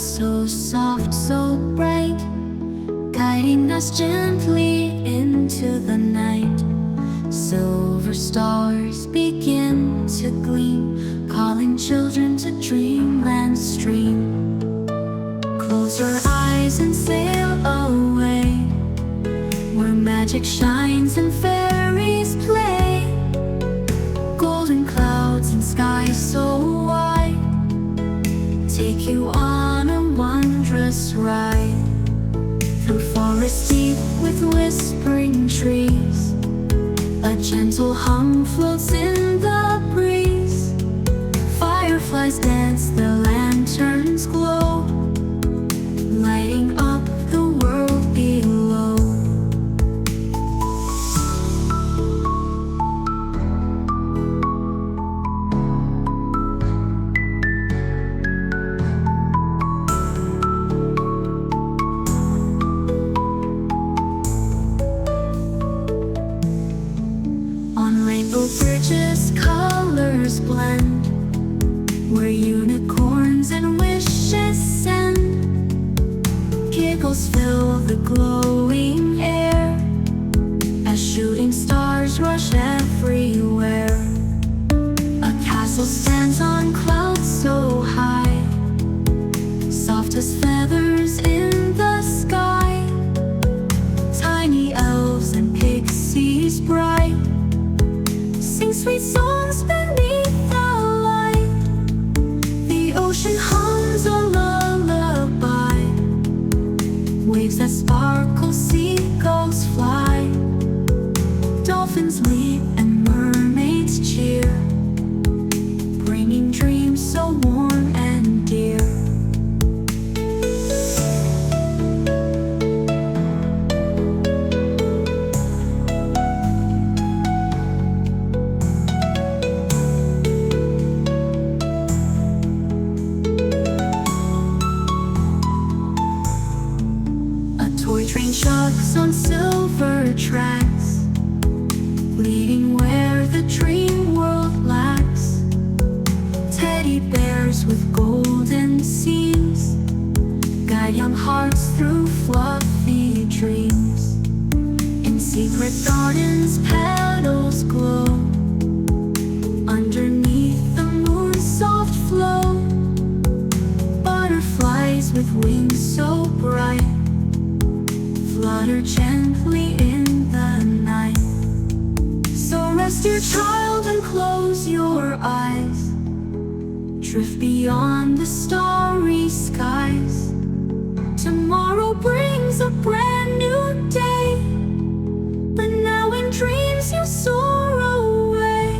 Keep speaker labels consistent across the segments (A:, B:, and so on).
A: so soft, so bright, guiding us gently into the night. Silver stars begin to gleam, calling children to dreamland stream. Close your eyes and sail away, where magic shines and fairies play. Golden clouds and skies so wide take you on a wondrous ride. Through forests deep with whispering trees, a gentle hum floats in the breeze. Fireflies dance, the lanterns glow, lighting up the world below. On rainbow bridges, colors blend, where unicorns and wishes send. Giggles fill the glowing air, as shooting stars rush everywhere. A castle stands on clouds so high, soft as feathers in the sky. Tiny elves and pixies bright sing sweet songs beneath the light. The ocean hums a lullaby, waves that sparkle, seagulls fly. Dolphins leap and mermaids cheer, bringing dreams so warm and dear. Toy train chugs on silver tracks, leading where the dream world lacks. Teddy bears with golden seams guide young hearts through fluffy dreams. In secret gardens, petals glow underneath the moon's soft flow. Butterflies with wings so bright flutter gently in the night. So rest your child and close your eyes, drift beyond the starry skies. Tomorrow brings a brand new day, but now in dreams you soar away.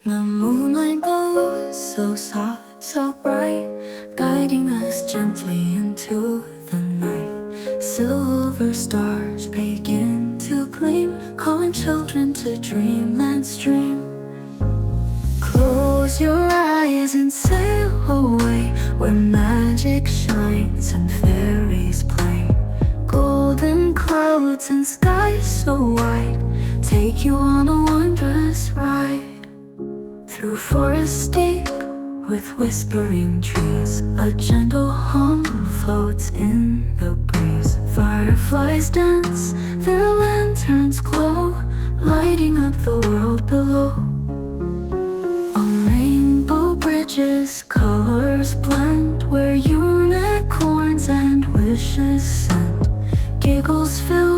A: The moonlight glows so soft, so bright, guiding us gently into the night. Silver stars begin to gleam, calling children to dreamland stream. Close your eyes and sail away, where magic shines and fairies play. Golden clouds and skies so wide take you on a wondrous ride. Through forests deep with whispering trees, a gentle hum floats in the breeze. Fireflies dance, their lanterns glow, lighting up the world below. On rainbow bridges, colors blend, where unicorns and wishes send. Giggles fill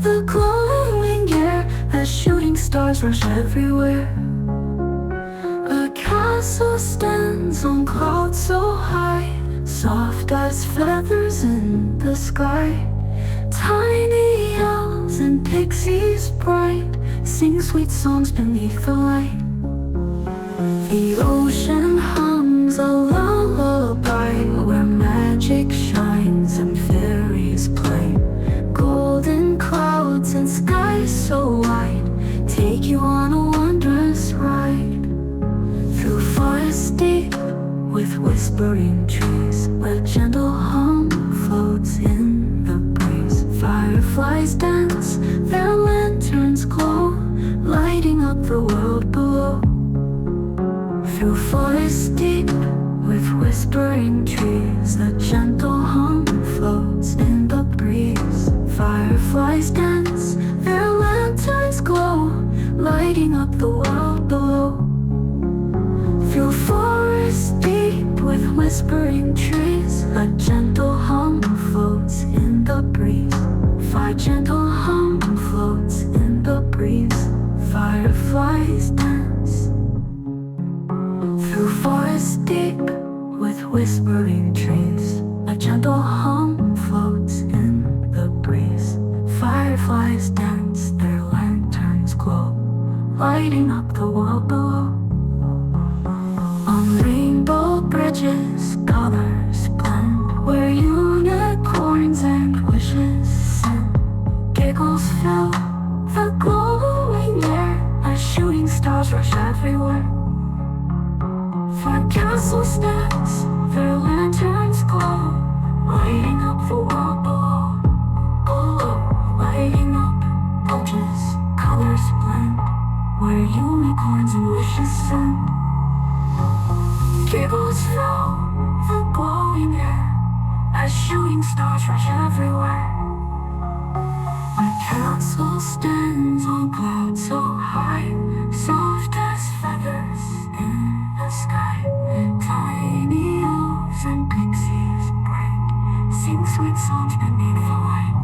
A: the glowing air, as shooting stars rush everywhere. A castle stands on clouds so high, soft as feathers in the sky. Tiny elves and pixies bright sing sweet songs beneath the light. The ocean hums a lullaby, where magic shines and fairies play. Golden clouds whispering trees. A gentle hum floats in the breeze. Fireflies dance, their lanterns glow, lighting up the world below. Through forests deep with whispering trees, a gentle hum floats in the breeze. Fireflies dance, their lanterns glow, lighting up the world below. Through forests deep with whispering trees, a gentle hum floats in the breeze. Gentle hum floats in the breeze. Fireflies dance. Through forests deep with whispering trees, a gentle hum floats in the breeze. Fireflies dance, their lanterns glow, lighting up the world below. On rainbow bridges, colors blend, where unicorns and wishes send. Giggles fill the glowing air as shooting stars rush everywhere. For castle steps, their lanterns glow, lighting up the world below. Below, lighting up bridges, colors blend, where unicorns and wishes send. Giggles fill the glowing air as shooting stars rush everywhere. My castle stands on clouds so high, soft as feathers in the sky. Tiny elves and pixies bright sing sweet songs beneath the light.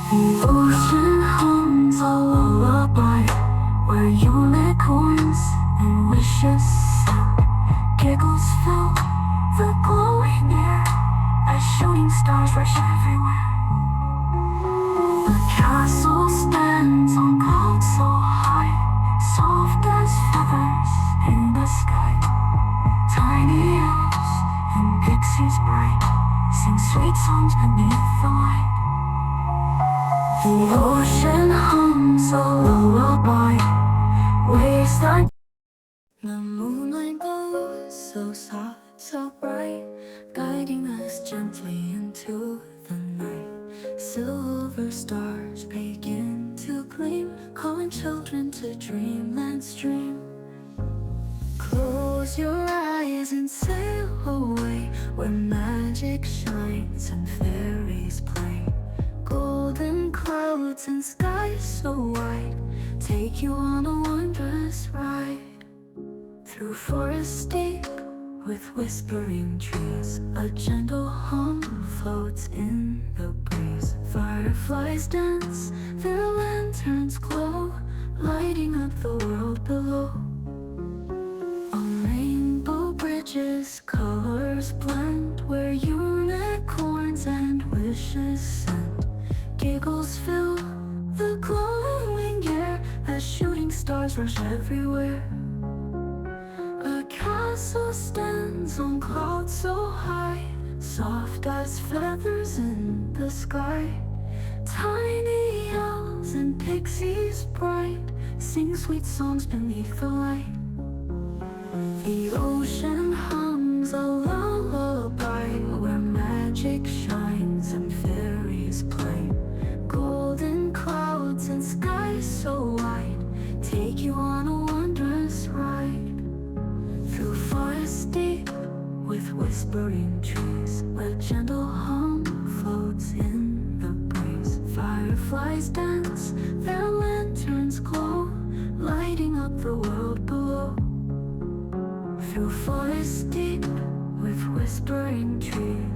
A: The ocean hums a lullaby, where unicorns and wishes sing. Giggles fill the glowing air as shooting stars rush everywhere. The castle stands on clouds so high, soft as feathers in the sky. Tiny elves and pixies bright sing sweet songs beneath the light. The ocean hums a lullaby, waves like the moonlight glows so soft, so bright, guiding us gently into the night. Silver stars begin to gleam, calling children to dreamland's dream. Close your eyes and sail away, where magic shines and fairies play. Golden clouds and skies so white take you on a wondrous ride. Through forests deep with whispering trees, a gentle hum floats in the breeze. Fireflies dance, their lanterns glow, lighting up the world below. On rainbow bridges, colors blend, where unicorns and wishes send. Giggles fill the glowing air as shooting stars rush everywhere. A castle stands on clouds so high, soft as feathers in the sky. Tiny elves and pixies bright sing sweet songs beneath the light. The ocean hums a lullaby, where magic shines and fairies play. Golden clouds and skies so white take you on a wondrous ride. Through forests deep with whispering trees, a gentle hum floats in the breeze. Fireflies dance, their lanterns glow, lighting up the world below. Through forests deep with whispering trees,